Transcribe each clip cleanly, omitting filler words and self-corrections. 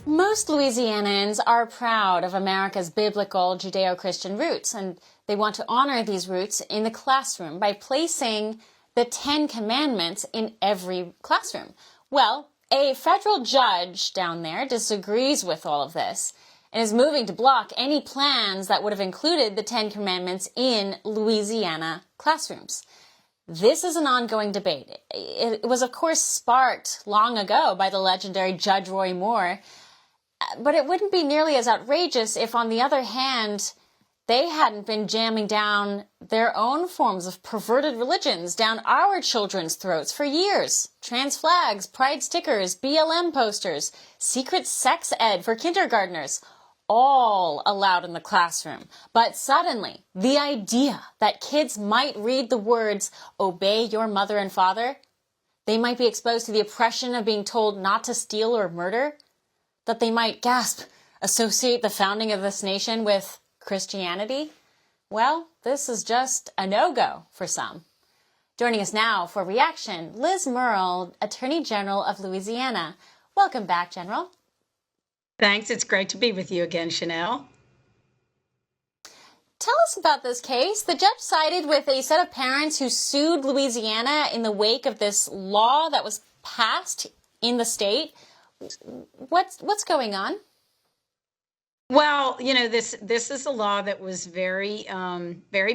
Most Louisianans are proud of America's biblical Judeo-Christian roots, and they want to honor these roots in the classroom by placing the 10 Commandments in every classroom. Well, a federal judge down there disagrees with all of this and is moving to block any plans that would have included the 10 Commandments in Louisiana classrooms. This is an ongoing debate. It was, of course, sparked long ago by the legendary Judge Roy Moore, but it wouldn't be nearly as outrageous if, on the other hand, they hadn't been jamming down their own forms of perverted religions down our children's throats for years. Trans flags, pride stickers, BLM posters, secret sex ed for kindergartners, all allowed in the classroom. But suddenly, the idea that kids might read the words, "Obey your mother and father," they might be exposed to the oppression of being told not to steal or murder, that they might, gasp, associate the founding of this nation with Christianity? Well, this is just a no-go for some. Joining us now for reaction, Liz Murrill, Attorney General of Louisiana. Welcome back, General. Thanks. It's great to be with you again, Chanel. Tell us about this case. The judge sided with a set of parents who sued Louisiana in the wake of this law that was passed in the state. What's going on? Well, you know, this is a law that was very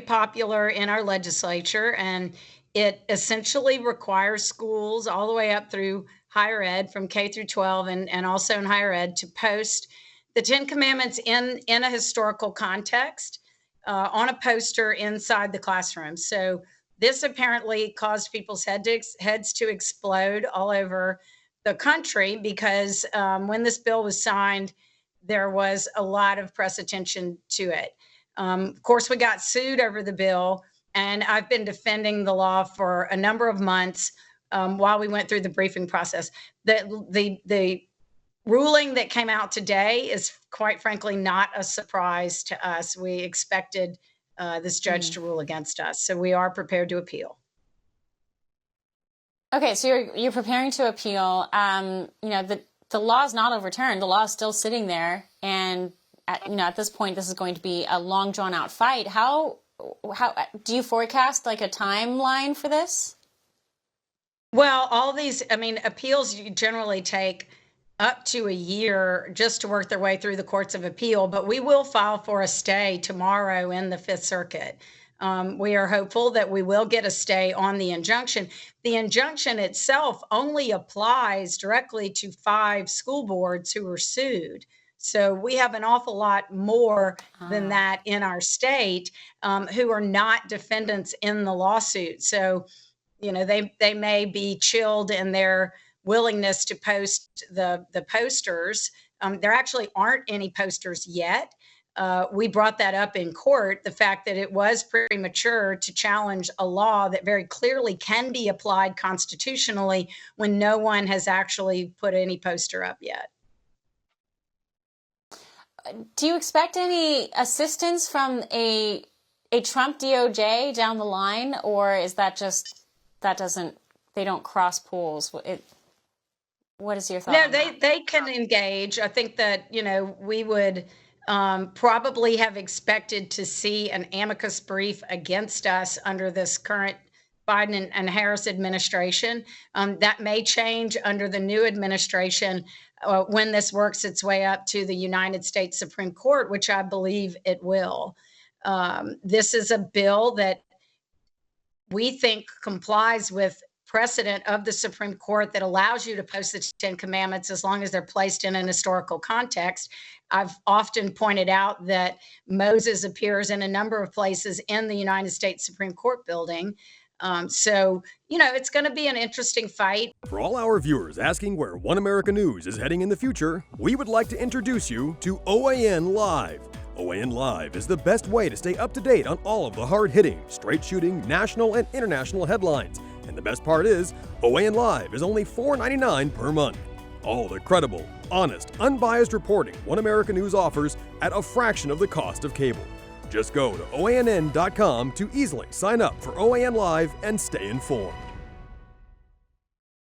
popular in our legislature, and it essentially requires schools all the way up through higher ed, from K through 12, and also in higher ed, to post the 10 Commandments in a historical context on a poster inside the classroom. So this apparently caused people's heads to explode all over the country because when this bill was signed, there was a lot of press attention to it. Of course, we got sued over the bill, and I've been defending the law for a number of months while we went through the briefing process. The ruling that came out today is, quite frankly, not a surprise to us. We expected this judge to rule against us, so we are prepared to appeal. Okay, so you're preparing to appeal. You know, the law is not overturned. The law is still sitting there, and at this point, this is going to be a long, drawn-out fight. How do you forecast like a timeline for this? Well, all these, appeals generally take up to a year just to work their way through the courts of appeal, but we will file for a stay tomorrow in the Fifth Circuit. We are hopeful that we will get a stay on the injunction. The injunction itself only applies directly to 5 school boards who were sued. So we have an awful lot more than that in our state who are not defendants in the lawsuit. So, you know, they may be chilled in their willingness to post the posters. There actually aren't any posters yet. We brought that up in court, the fact that it was premature to challenge a law that very clearly can be applied constitutionally when no one has actually put any poster up yet. Do you expect any assistance from a Trump DOJ down the line, or is that just, they don't cross pools? What is your thought? No, they can engage. I think that, you know, we would probably have expected to see an amicus brief against us under this current Biden and Harris administration. That may change under the new administration when this works its way up to the United States Supreme Court, which I believe it will. This is a bill that we think complies with precedent of the Supreme Court that allows you to post the 10 Commandments as long as they're placed in an historical context. I've often pointed out that Moses appears in a number of places in the United States Supreme Court building. So, you know, it's going to be an interesting fight. For all our viewers asking where One America News is heading in the future, we would like to introduce you to OAN Live. OAN Live is the best way to stay up to date on all of the hard-hitting, straight-shooting, national and international headlines. And the best part is, OAN Live is only $4.99 per month. All the credible, honest, unbiased reporting One America News offers at a fraction of the cost of cable. Just go to OANN.com to easily sign up for OAN Live and stay informed.